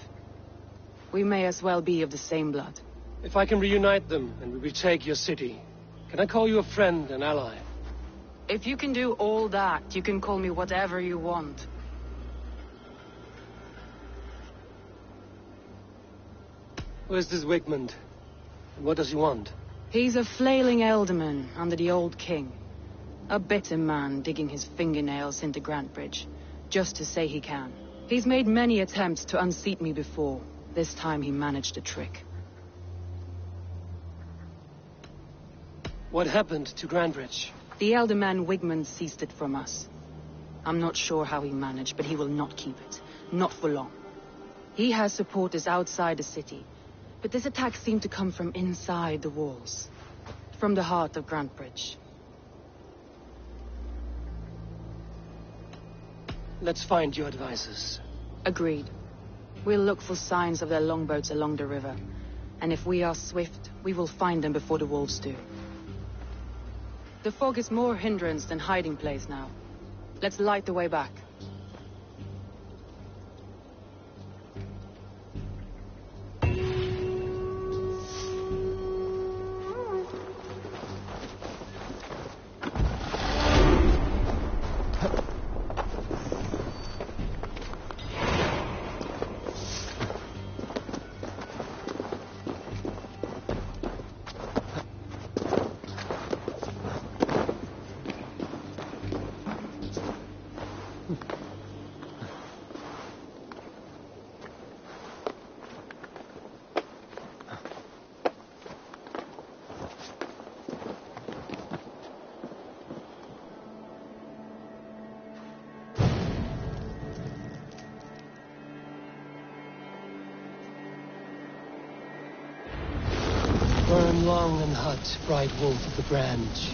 We may as well be of the same blood. If I can reunite them and we retake your city, can I call you a friend and ally? If you can do all that, you can call me whatever you want. Where's this Wigmund? And what does he want? He's a flailing alderman under the old king. A bitter man digging his fingernails into Grantebridge, just to say he can. He's made many attempts to unseat me before. This time he managed a trick. What happened to Grantebridge? The alderman Wigmund seized it from us. I'm not sure how he managed, but he will not keep it. Not for long. He has supporters outside the city, but this attack seemed to come from inside the walls. From the heart of Grantebridge. Let's find your advisors. Agreed. We'll look for signs of their longboats along the river. And if we are swift, we will find them before the wolves do. The fog is more hindrance than hiding place now. Let's light the way back. Burn long and hot, bright wolf of the branch,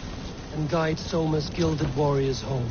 and guide Soma's gilded warriors home.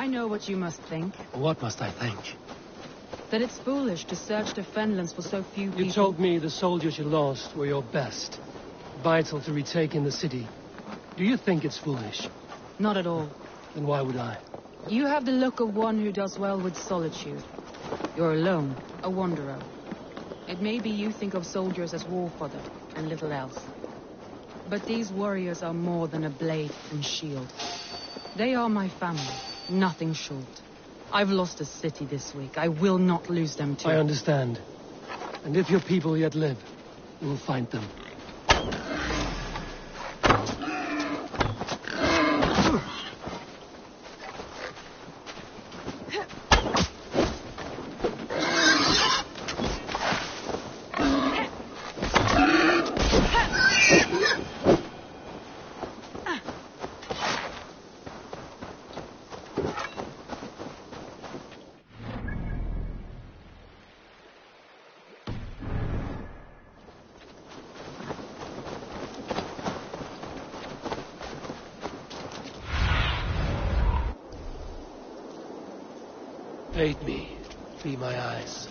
know what you must think. What must I think? That it's foolish to search the Fenlands for so few people. You told me the soldiers you lost were your best. Vital to retake in the city. Do you think it's foolish? Not at all. Then why would I? You have the look of one who does well with solitude. You're alone, a wanderer. It may be you think of soldiers as war fodder and little else. But these warriors are more than a blade and shield. They are my family, nothing short. I've lost a city this week. I will not lose them too. I understand. And if your people yet live, you will find them. Aid me. Be my eyes.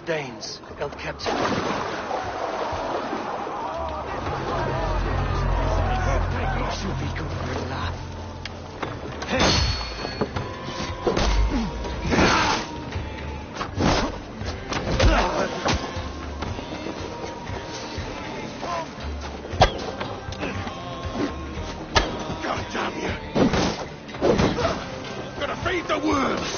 Danes, held captive. Should be good for a laugh. God damn you! Gonna feed the worms!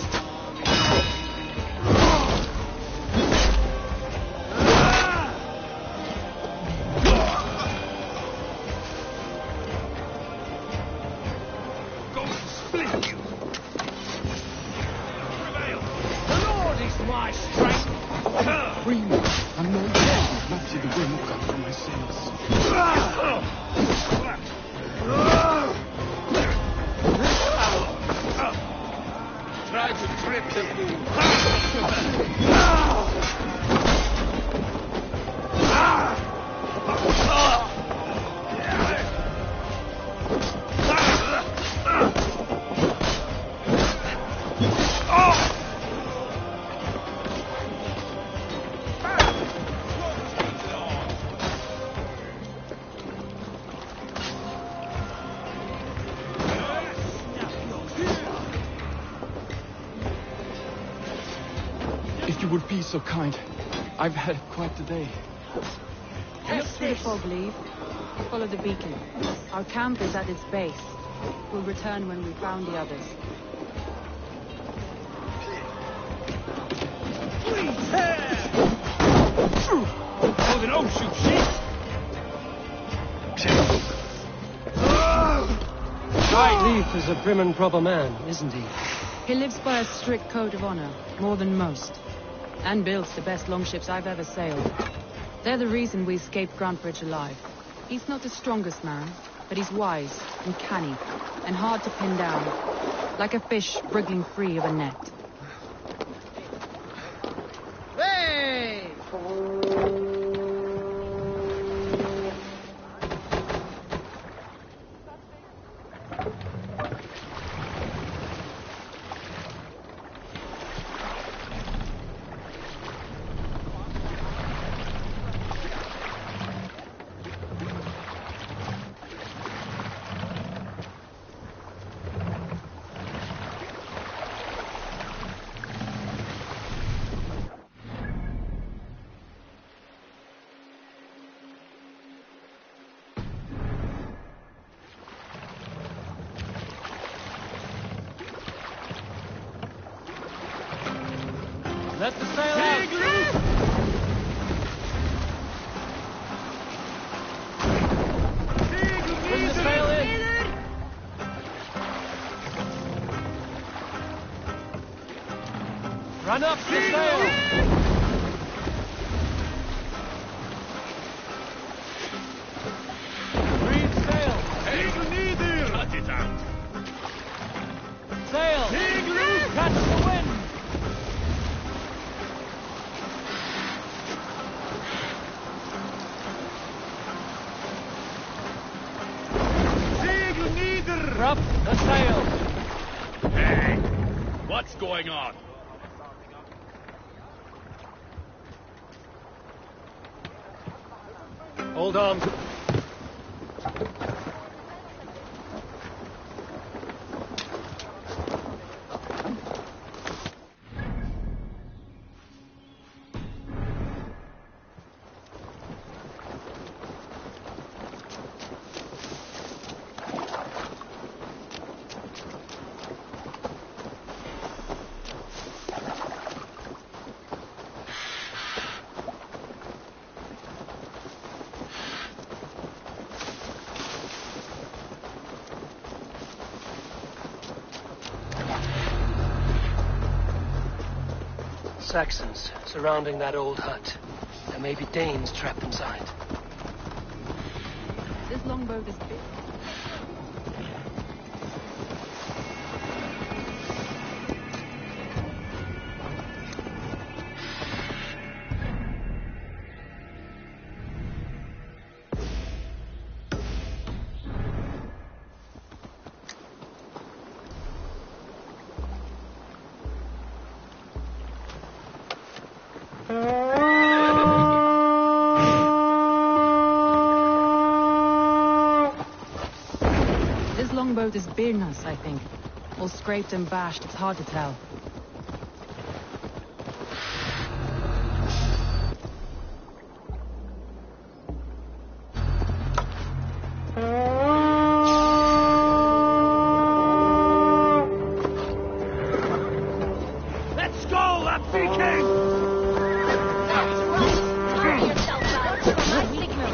If you would be so kind. I've had quite the day. Let the fog leave. Follow the beacon. Our camp is at its base. We'll return when we've found the others. Hold an shoot shit! Leif is a prim and proper man, isn't he? He lives by a strict code of honor, more than most. And builds the best longships I've ever sailed. They're the reason we escaped Grantbridge alive. He's not the strongest man, but he's wise and canny, and hard to pin down. Like a fish wriggling free of a net. Hey! Let the sail out! Bring the sail in! Run up the sail! Reef sail! Eagle neither! Cut it out! Sail! Catch the wind! Drop the sail! Hey! What's going on? Hold on. Saxons surrounding that old hut. There may be Danes trapped inside. This longboat is big. This longboat is Birnas, I think. All scraped and bashed, it's hard to tell. Let's go, that Viking! That's right! Hurry yourself out! My signal!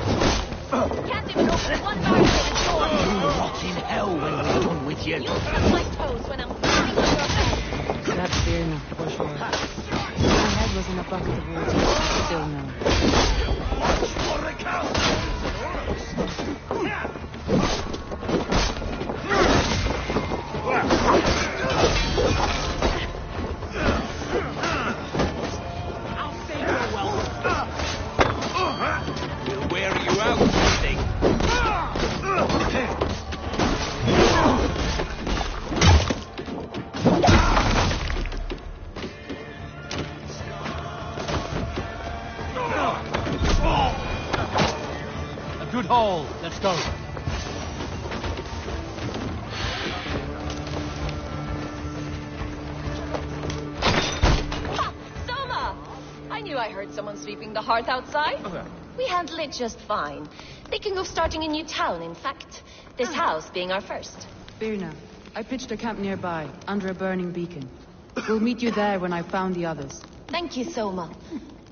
Can't even open one bargain at a door! Rot in hell when we're done with you. You'll suck my toes when I'm flying on your head! That's Birna, for sure. My head was in a bucket of water. Still no. Watch for the cow! I'll save your welcome. We'll wear you out, you think? A good haul. Let's go. Ha! Soma! I knew I heard someone sweeping the hearth outside. We handle it just fine. Thinking of starting a new town, in fact. This house being our first. Birna, I pitched a camp nearby, under a burning beacon. We'll meet you there when I've found the others. Thank you, Soma.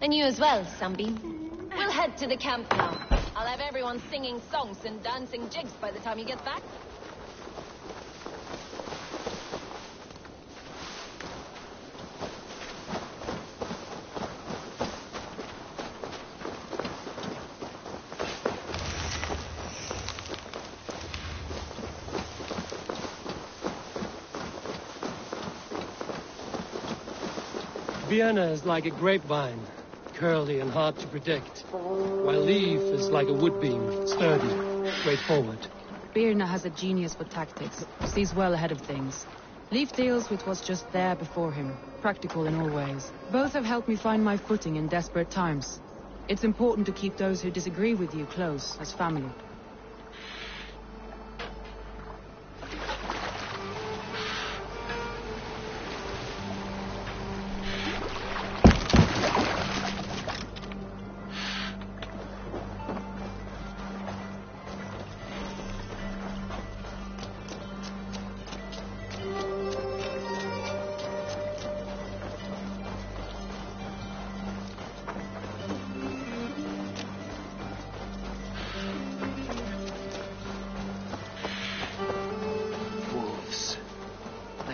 And you as well, Sunbeam. We'll head to the camp now. I'll have everyone singing songs and dancing jigs by the time you get back. Vienna is like a grapevine, curly and hard to predict, while Leaf is like a wood beam, sturdy, straightforward. Birna has a genius for tactics, sees well ahead of things. Leaf deals with what's just there before him, practical in all ways. Both have helped me find my footing in desperate times. It's important to keep those who disagree with you close, as family.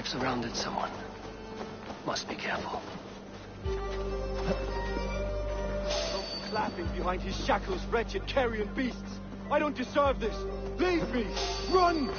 Surrounded someone. Must be careful. Don't clapping behind his shackles, wretched carrion beasts. I don't deserve this. Leave me. Run!